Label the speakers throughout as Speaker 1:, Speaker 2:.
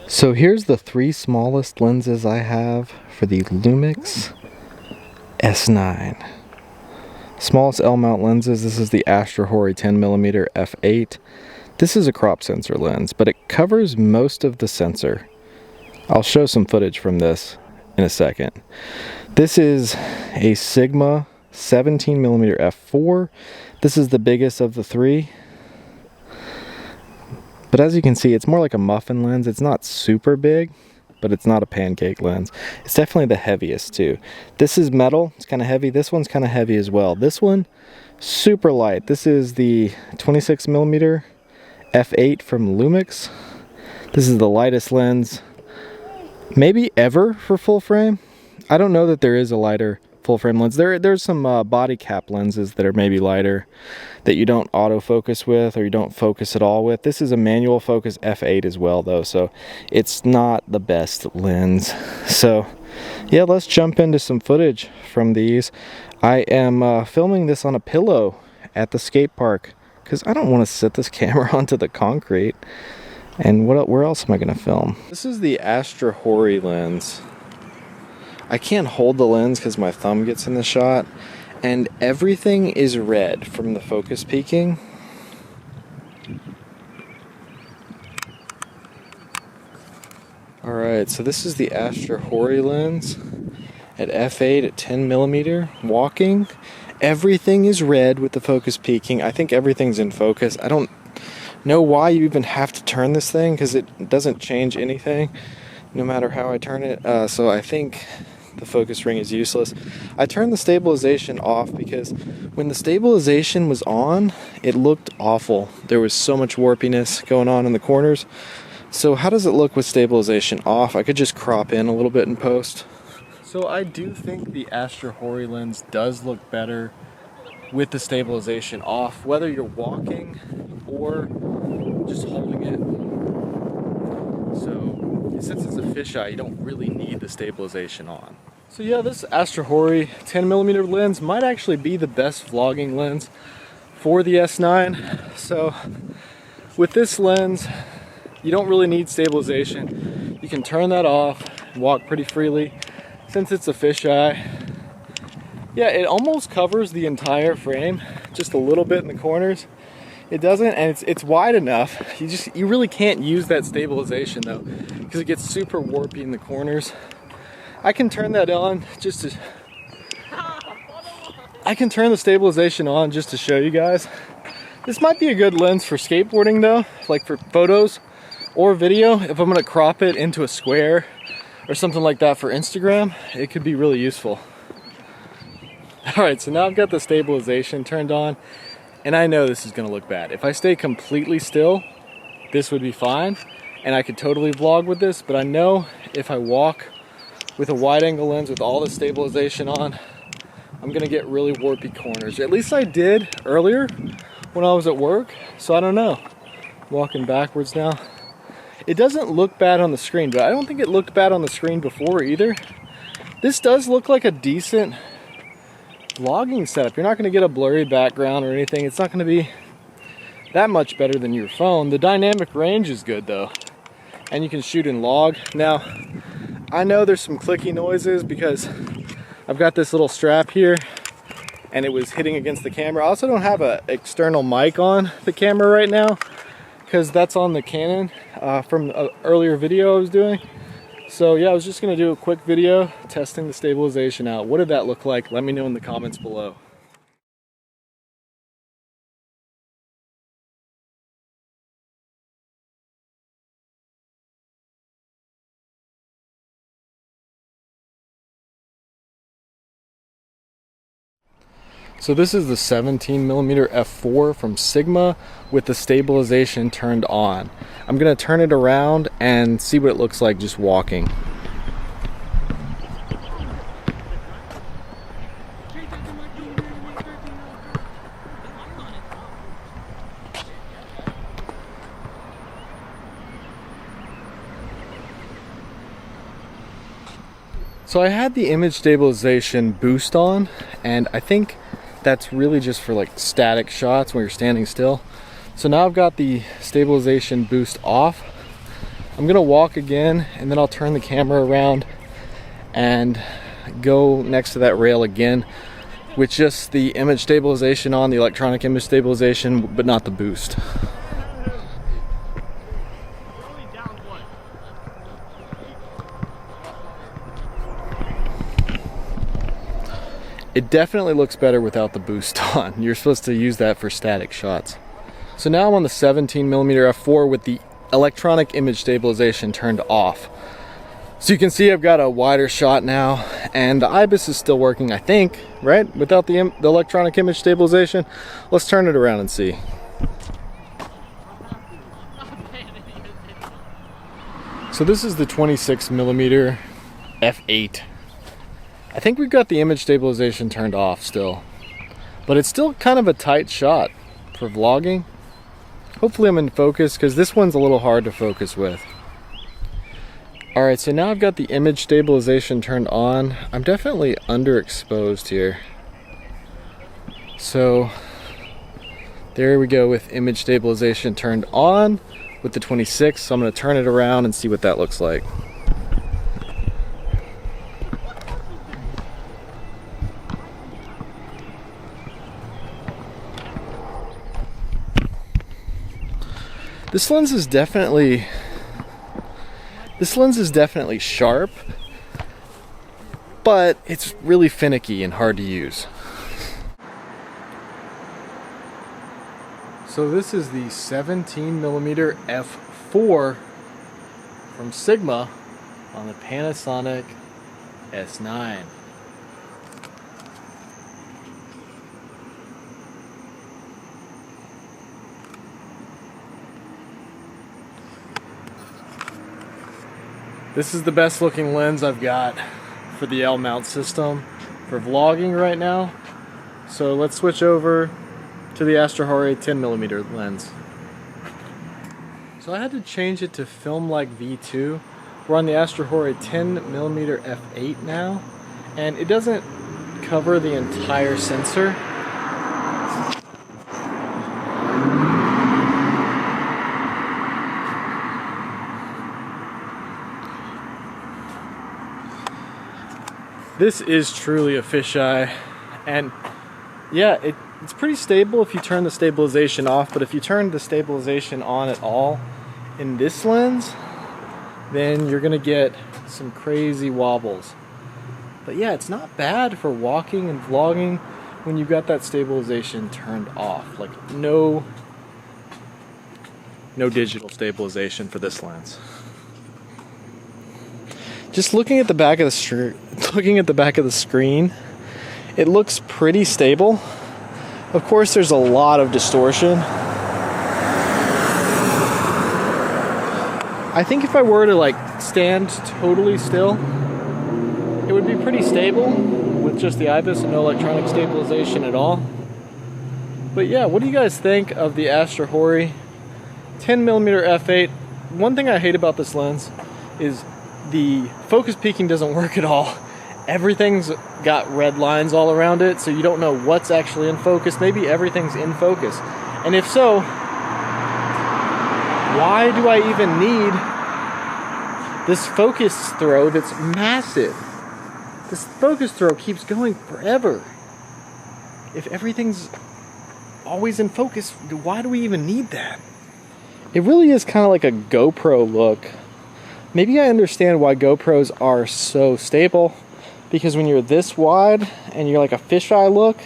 Speaker 1: So here's the 3 smallest lenses I have for the Lumix S9. Smallest L-mount lenses, this is the Astra 10mm f8. This is a crop sensor lens, but it covers most of the sensor. I'll show some footage from this in a second. This is a Sigma 17mm f4. This is the biggest of the 3. But as you can see, it's more like a muffin lens. It's not super big, but it's not a pancake lens. It's definitely the heaviest too. This is metal, it's kind of heavy. This one's kind of heavy as well. This one, super light. This is the 26mm f8 from Lumix. This is the lightest lens maybe ever for full frame. I don't know that there is a lighter full frame lens. There's some body cap lenses that are maybe lighter that you don't autofocus with or you don't focus at all with. This is a manual focus f8 as well though, so it's not the best lens. So yeah, let's jump into some footage from these. I am filming this on a pillow at the skate park because I don't want to sit this camera onto the concrete. And where else am I going to film? This is the Astra lens. I can't hold the lens because my thumb gets in the shot, and everything is red from the focus peaking. Alright, so this is the Astra lens at f8 at 10mm walking. Everything is red with the focus peaking. I think everything's in focus. I don't know why you even have to turn this thing because it doesn't change anything no matter how I turn it. So I think the focus ring is useless. I turned the stabilization off because when the stabilization was on, it looked awful. There was so much warpiness going on in the corners. So how does it look with stabilization off? I could just crop in a little bit in post. So I do think the Astra lens does look better with the stabilization off, whether you're walking or just holding it. So since it's a fisheye, you don't really need the stabilization on. So yeah, this Astra 10mm lens might actually be the best vlogging lens for the S9. So with this lens, you don't really need stabilization. You can turn that off and walk pretty freely. Since it's a fisheye, yeah, it almost covers the entire frame, just a little bit in the corners. It doesn't, and it's wide enough. You really can't use that stabilization though, because it gets super warpy in the corners. I can turn that on just to. I can turn the stabilization on just to show you guys. This might be a good lens for skateboarding though, like for photos or video. If I'm gonna crop it into a square or something like that for Instagram, it could be really useful. All right, so now I've got the stabilization turned on. And I know this is gonna look bad. If I stay completely still, this would be fine. And I could totally vlog with this, but I know if I walk with a wide angle lens with all the stabilization on, I'm gonna get really warpy corners. At least I did earlier when I was at work, so I don't know. Walking backwards now. It doesn't look bad on the screen, but I don't think it looked bad on the screen before either. This does look like a decent vlogging setup. You're not going to get a blurry background or anything. It's not going to be that much better than your phone. The dynamic range is good though, and you can shoot in log. Now I know there's some clicky noises because I've got this little strap here and it was hitting against the camera. I also don't have an external mic on the camera right now because that's on the Canon from an earlier video I was doing. So yeah, I was just gonna do a quick video testing the stabilization out. What did that look like? Let me know in the comments below. So this is the 17mm f4 from Sigma with the stabilization turned on. I'm gonna turn it around and see what it looks like just walking. So I had the image stabilization boost on, and I think that's really just for like static shots when you're standing still. So now I've got the stabilization boost off. I'm gonna walk again, and then I'll turn the camera around and go next to that rail again with just the image stabilization on, the electronic image stabilization, but not the boost. It definitely looks better without the boost on. You're supposed to use that for static shots. So now I'm on the 17mm f4 with the electronic image stabilization turned off. So you can see I've got a wider shot now, and the IBIS is still working, I think, right? Without the electronic image stabilization. Let's turn it around and see. So this is the 26mm f8. I think we've got the image stabilization turned off still, but it's still kind of a tight shot for vlogging. Hopefully I'm in focus, because this one's a little hard to focus with. Alright, so now I've got the image stabilization turned on. I'm definitely underexposed here. So there we go with image stabilization turned on with the 26. So I'm going to turn it around and see what that looks like. This lens is definitely sharp, but it's really finicky and hard to use. So this is the 17mm f4 from Sigma on the Panasonic S9. This is the best looking lens I've got for the L mount system for vlogging right now. So let's switch over to the Astra 10mm lens. So I had to change it to film like V2. We're on the Astra 10mm f8 now, and it doesn't cover the entire sensor. This is truly a fisheye, and yeah, it's pretty stable if you turn the stabilization off, but if you turn the stabilization on at all in this lens, then you're gonna get some crazy wobbles. But yeah, it's not bad for walking and vlogging when you've got that stabilization turned off. Like no digital stabilization for this lens. Just looking at the back of the screen, it looks pretty stable. Of course, there's a lot of distortion. I think if I were to like stand totally still, it would be pretty stable with just the IBIS and no electronic stabilization at all. But yeah, what do you guys think of the Astra 10mm f8? One thing I hate about this lens is the focus peaking doesn't work at all. Everything's got red lines all around it, so you don't know what's actually in focus. Maybe everything's in focus. And if so, why do I even need this focus throw that's massive? This focus throw keeps going forever. If everything's always in focus, why do we even need that? It really is kind of like a GoPro look. Maybe I understand why GoPros are so stable, because when you're this wide and you're like a fisheye look,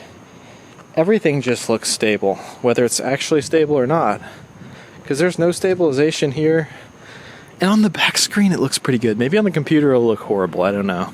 Speaker 1: everything just looks stable, whether it's actually stable or not, because there's no stabilization here. And on the back screen it looks pretty good. Maybe on the computer it'll look horrible, I don't know.